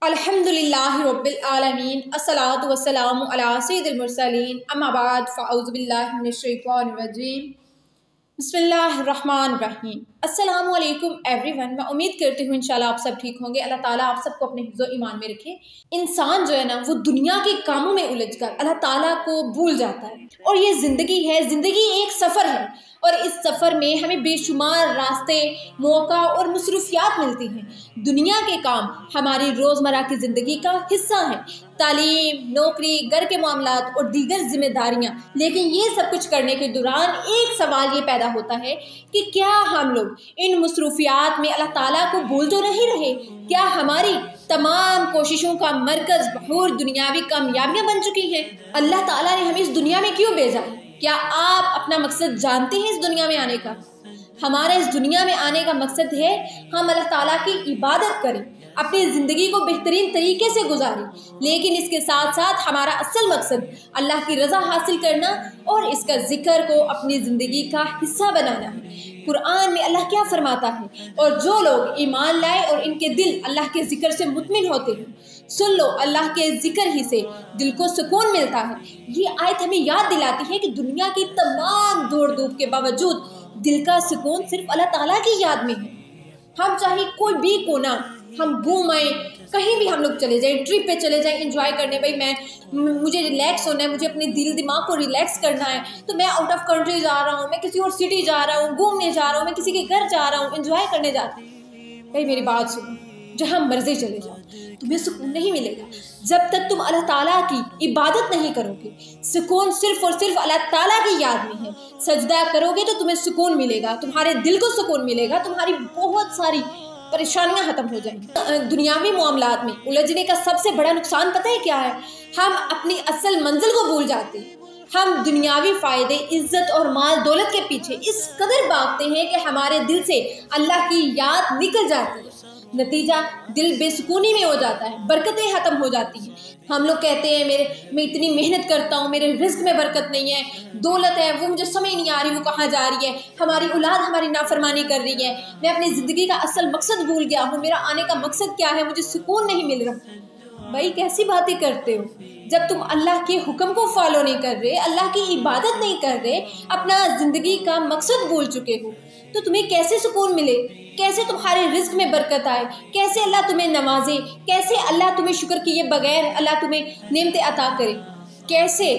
अल्हम्दुलिल्लाहि रब्बिल आलमीन अस्सलातु वस्सलामु अला सय्यिदिल मुरसलीन अम्मा बाद फ़अऊज़ु बिल्लाहि मिनश शैतानिर रजीम बिस्मिल्लाहिर्रहमानिर्रहीम। अस्सलामु अलैकुम एवरीवन। मैं उम्मीद करती हूँ इंशाल्लाह आप सब ठीक होंगे। अल्लाह ताला आप सबको अपने हिफ्ज़ व ईमान में रखे। इंसान जो है ना, वो दुनिया के कामों में उलझकर अल्लाह ताला को भूल जाता है। और ये ज़िंदगी है, ज़िंदगी एक सफ़र है और इस सफ़र में हमें बेशुमार रास्ते, मौका और मसरूफियात मिलती हैं। दुनिया के काम हमारी रोज़मर्रा की ज़िंदगी का हिस्सा है, तालीम, नौकरी, घर के मामलात और दीगर जिम्मेदारियां। लेकिन ये सब कुछ करने के दौरान एक सवाल ये पैदा होता है कि क्या हम लोग इन मसरूफियात में अल्लाह ताला को भूल तो नहीं रहे? क्या हमारी तमाम कोशिशों का मरकज़ बहूर दुनियावी कामयाबियां बन चुकी हैं? अल्लाह ताला ने हमें इस दुनिया में क्यों भेजा? क्या आप अपना मकसद जानते हैं इस दुनिया में आने का? हमारा इस दुनिया में आने का मकसद है हम अल्लाह ताला की इबादत करें, अपनी ज़िंदगी को बेहतरीन तरीके से गुजारें। लेकिन इसके साथ साथ हमारा असल मकसद अल्लाह की रज़ा हासिल करना और इसका ज़िक्र को अपनी ज़िंदगी का हिस्सा बनाना है। कुरान में अल्लाह क्या फरमाता है? और जो लोग ईमान लाए और इनके दिल अल्लाह के ज़िक्र से मुतमिन होते हैं, सुन लो, अल्लाह के ज़िक्र ही से दिल को सुकून मिलता है। ये आयत हमें याद दिलाती है कि दुनिया की तमाम दौड़ धूप के बावजूद दिल का सुकून सिर्फ अल्लाह ताला की याद में है। हम चाहे कोई भी कोना हम घूम आए, कहीं भी हम लोग चले जाएं, ट्रिप पे चले जाएं, एंजॉय करने, भाई मुझे रिलैक्स होना है, मुझे अपने दिल दिमाग को रिलैक्स करना है, तो मैं आउट ऑफ कंट्री जा रहा हूँ, मैं किसी और सिटी जा रहा हूँ, घूमने जा रहा हूँ, मैं किसी के घर जा रहा हूँ, एंजॉय करने जा रहा हूँ। भाई मेरी बात सुनो, जहाँ मर्जी चले जाओ, तुम्हें सुकून नहीं मिलेगा जब तक तुम अल्लाह ताला की इबादत नहीं करोगे। सुकून सिर्फ और सिर्फ अल्लाह ताला की याद में है। सजदा करोगे तो तुम्हें सुकून मिलेगा, तुम्हारे दिल को सुकून मिलेगा, तुम्हारी बहुत सारी परेशानियां खत्म हो जाएंगी। दुनियावी मामलात में उलझने का सबसे बड़ा नुकसान पता है क्या है? हम अपनी असल मंजिल को भूल जाते हैं। हम दुनियावी फायदे, इज्जत और माल दौलत के पीछे इस कदर भागते हैं कि हमारे दिल से अल्लाह की याद निकल जाती है। नतीजा दिल बेसुकूनी में हो जाता है, बरकतें खत्म हो जाती हैं। हम लोग कहते हैं मैं इतनी मेहनत करता हूँ, मेरे रिस्क में बरकत नहीं है, दौलत है वो मुझे समझ नहीं आ रही वो कहाँ जा रही है, हमारी औलाद हमारी नाफरमानी कर रही है, मैं अपनी ज़िंदगी का असल मकसद भूल गया हूँ, मेरा आने का मकसद क्या है, मुझे सुकून नहीं मिल रहा। भाई कैसी बातें करते हो? जब तुम अल्लाह के हुक्म को फॉलो नहीं कर रहे, अल्लाह की इबादत नहीं कर रहे, अपना ज़िंदगी का मकसद भूल चुके हो, तो तुम्हें कैसे सुकून मिले? कैसे तुम्हारे रिस्क में बरकत आए? कैसे अल्लाह तुम्हें नवाजे? कैसे अल्लाह तुम्हें शुक्र किए बगैर अल्लाह तुम्हें नेमतें अता करे? कैसे?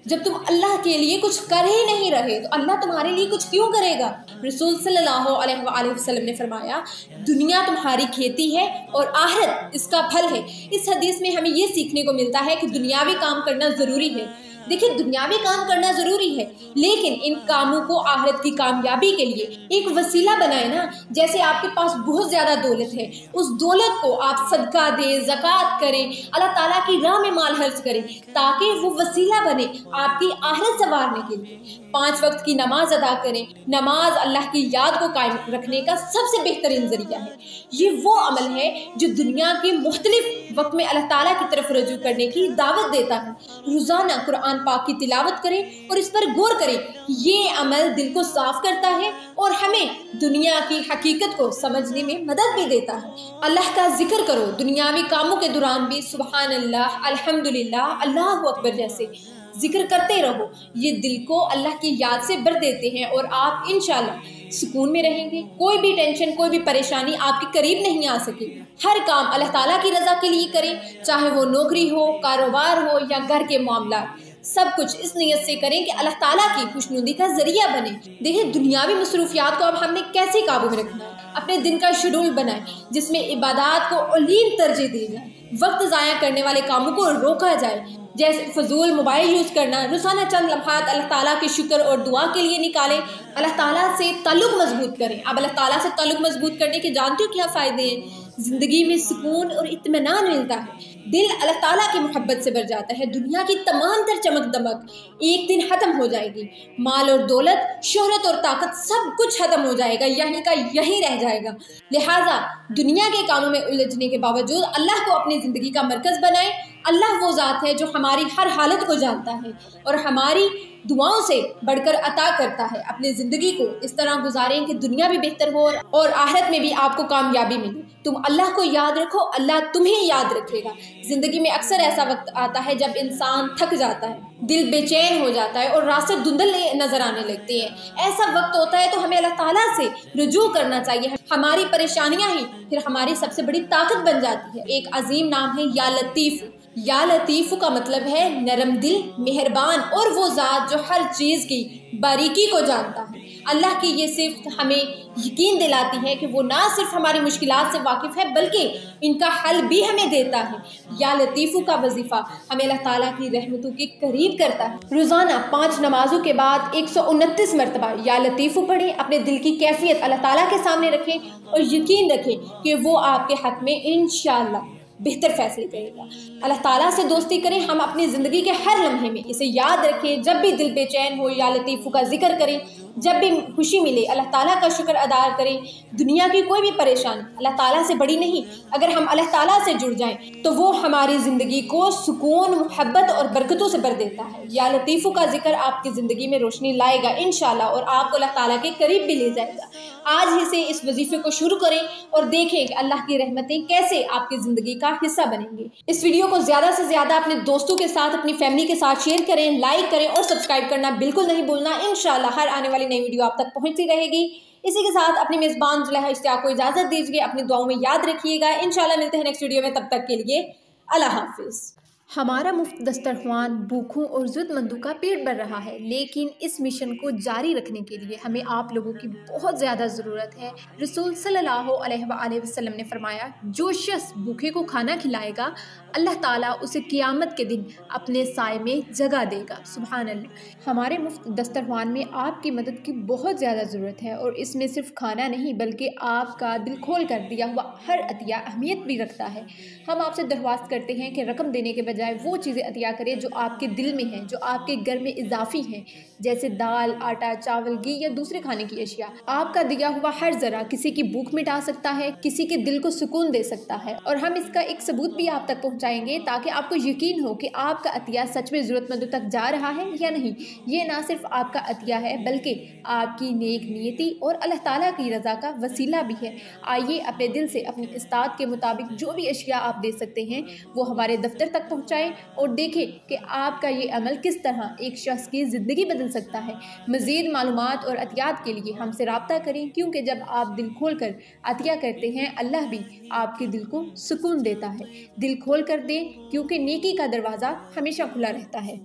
जब तुम अल्लाह के लिए कुछ कर ही नहीं रहे तो अल्लाह तुम्हारे लिए कुछ क्यों करेगा? रसूल सल्लल्लाहु अलैहि वसल्लम ने फरमाया, दुनिया तुम्हारी खेती है और आखिरत इसका फल है। इस हदीस में हमें ये सीखने को मिलता है कि दुनियावी काम करना ज़रूरी है। देखिए, दुनियावी काम करना ज़रूरी है, लेकिन इन कामों को आखिरत की कामयाबी के लिए एक वसीला बनाए ना। जैसे आपके पास बहुत ज़्यादा दौलत है, उस दौलत को आप सदका दें, ज़कात करें, अल्लाह ताला की राह में माल खर्च करें, ताकि वो वसीला बने आपकी आखिरत संवारने के लिए। 5 वक्त की नमाज अदा करें। नमाज अल्लाह की याद को कायम रखने का सबसे बेहतरीन जरिया है। ये वो अमल है जो दुनिया के मुख्तलिफ वक्त में अल्लाह ताला की तरफ रजू करने की दावत देता है। रोज़ाना कुरान पाक की तिलावत करें और इस पर गौर करें। ये अमल दिल को साफ करता है और हमें दुनिया की हकीकत को समझने में मदद भी देता है। अल्लाह का जिक्र करो दुनियावी कामों के दौरान भी। सुबहान अल्लाह, अल्हम्दुलिल्लाह, अल्लाहु अकबर जैसे जिक्र करते रहो। ये दिल को अल्लाह की याद से भर देते हैं और आप इंशाल्लाह सुकून में रहेंगे। कोई भी टेंशन, कोई भी परेशानी आपके करीब नहीं आ सकेगी। हर काम अल्लाह ताला की रज़ा के लिए करें, चाहे वो नौकरी हो, कारोबार हो या घर के मामला। सब कुछ इस नीयत से करें कि अल्लाह ताला की खुशनुदी का जरिया बने। देखिए, दुनियावी मसरूफियात को अब हमने कैसे काबू में रखना है? अपने दिन का शेड्यूल बनाएं जिसमें इबादत को औलीन तरजीह दी जाए, वक्त ज़ाया करने वाले कामों को रोका जाए, जैसे फजूल मोबाइल यूज़ करना। रोज़ाना चंद लम्हात अल्लाह ताला के शुक्र और दुआ के लिए निकालें। अल्लाह ताला से ताल्लुक़ मजबूत करें। अब अल्लाह ताला से ताल्लुक़ मजबूत करने के जानते हो क्या फ़ायदे हैं? ज़िंदगी में सुकून और इत्मीनान मिलता है। दिल अल्लाह ताला की मोहब्बत से भर जाता है। दुनिया की तमाम तर चमक दमक एक दिन ख़त्म हो जाएगी। माल और दौलत, शोहरत और ताकत सब कुछ ख़त्म हो जाएगा, यहीं का यहीं रह जाएगा। लिहाजा दुनिया के कामों में उलझने के बावजूद अल्लाह को अपनी ज़िंदगी का मरकज़ बनाएं اللہ وہ ذات ہے جو ہماری ہر حالت کو جانتا ہے اور ہماری دعاؤں سے بڑھ کر عطا کرتا ہے۔ اپنی زندگی کو اس طرح گزاریں کہ دنیا بھی بہتر ہو اور آخرت میں بھی آپ کو کامیابی ملے۔ تم اللہ کو یاد رکھو، اللہ تمہیں یاد رکھے گا۔ زندگی میں اکثر ایسا وقت آتا ہے جب انسان تھک جاتا ہے، دل بے چین ہو جاتا ہے اور راستے دھندلے نظر آنے لگتے ہیں۔ ایسا وقت ہوتا ہے تو ہمیں اللہ تعالیٰ سے رجوع کرنا چاہیے۔ ہماری پریشانیاں ہی پھر ہماری سب سے بڑی طاقت بن جاتی ہے۔ ایک عظیم نام ہے یا لطیف۔ یا لطیف کا مطلب ہے نرم دل، مہربان اور وہ ذات جو ہر چیز کی باریکی کو جانتا ہے۔ اللہ کی یہ صفت ہمیں یقین دلاتی ہے کہ وہ نہ صرف ہماری مشکلات سے واقف ہے بلکہ ان کا حل بھی ہمیں دیتا ہے۔ یا لطیف کا وظیفہ ہمیں اللہ تعالیٰ کی رحمتوں کے قریب کرتا ہے۔ روزانہ 5 نمازوں کے بعد 129 مرتبہ یا لطیف پڑھیں، اپنے دل کی کیفیت اللہ تعالیٰ کے سامنے رکھیں اور یقین رکھیں کہ وہ آپ کے حق میں انشاءاللہ بہتر فیصلے کرے گا۔ اللہ تعالیٰ سے دوستی کریں، ہم اپنی زندگی کے ہر لمحے میں اسے یاد رکھیں۔ جب بھی دل بے چین ہو یا لطیف کا ذکر کریں، جب بھی خوشی ملے اللہ تعالیٰ کا شکر ادا کریں۔ دنیا کی کوئی بھی پریشانی اللہ تعالیٰ سے بڑی نہیں۔ اگر ہم اللہ تعالیٰ سے جڑ جائیں تو وہ ہماری زندگی کو سکون، محبت اور برکتوں سے بھر دیتا ہے۔ یا لطیف کا ذکر آپ کی زندگی میں روشنی لائے گا انشاءاللہ اور آپ کو اللہ تعالیٰ کے قریب بھی لے جائے گا۔ آج ہی سے اس وظیفے کو شروع کریں اور دیکھیں کہ اللہ کی رحمتیں کیسے آپ کی زندگی کا حصہ بنیں گے۔ اس ویڈیو کو زیادہ سے زیادہ اپنے دوستوں کے ساتھ، اپنی فیملی کے ساتھ شیئر کریں، لائک کریں اور سبسکرائب کرنا بالکل نہیں بھولنا۔ انشاءاللہ ہر آنے والی نئی ویڈیو آپ تک پہنچتی رہے گی۔ اسی کے ساتھ اپنی میزبان زلیخا اشتیاق کو اجازت دیجیے، اپنی دعاؤں میں یاد رکھیے گا۔ انشاءاللہ ملتے ہیں نیکسٹ ویڈیو میں، تب تک کے لیے اللہ حافظ۔ ہمارا مفت دسترخوان بھوکھوں اور ضرورت مندوں کا پیٹ بھر رہا ہے، لیکن اس مشن کو جاری رکھنے کے لیے ہمیں آپ لوگوں کی بہت زیادہ ضرورت ہے۔ رسول صلی اللہ علیہ وآلہ وسلم نے فرمایا، جو شخص بھوکے کو کھانا کھلائے گا اللہ تعالیٰ اسے قیامت کے دن اپنے سائے میں جگہ دے گا۔ سبحان اللہ۔ ہمارے مفت دسترخوان میں آپ کی مدد کی بہت زیادہ ضرورت ہے، اور اس میں صرف کھانا نہیں بلکہ آپ کا دل کھول کر دیا ہوا ہر عطیہ اہمیت بھی رکھتا ہے۔ ہم آپ سے درخواست کرتے ہیں کہ رقم دینے کے بجائے وہ چیزیں عطیہ کریں جو آپ کے دل میں ہیں، جو آپ کے گھر میں اضافی ہیں، جیسے دال، آٹا، چاول، گھی یا دوسرے کھانے کی اشیاء۔ آپ کا دیا ہوا ہر ذرہ کسی کی بھوک مٹا سکتا ہے، کسی کے دل کو سکون دے سکتا ہے، اور ہم اس کا ایک ثبوت بھی آپ تک پہنچائیں گے تاکہ آپ کو یقین ہو کہ آپ کا عطیہ سچ میں ضرورت مندوں تک جا رہا ہے یا نہیں۔ یہ نہ صرف آپ کا عطیہ ہے بلکہ آپ کی نیک نیتی اور اللہ تعالیٰ کی رضا کا وسیلہ بھی ہے۔ آئیے اپنے دل سے اپنی استطاعت کے مطابق جو بھی اشیاء آپ دے سکتے ہیں وہ ہمارے دفتر تک پہنچائیں اور دیکھیں کہ آپ کا یہ عمل کس طرح ایک شخص کی زندگی بدل سکتا ہے۔ مزید معلومات اور عطیات کے لیے ہم سے رابطہ کریں، کیونکہ جب آپ دل کھول کر عطیہ کرتے ہیں اللہ بھی آپ کے دل کو سکون دیتا ہے۔ دل کھول کر دیں، کیونکہ نیکی کا دروازہ ہمیشہ کھلا رہتا ہے۔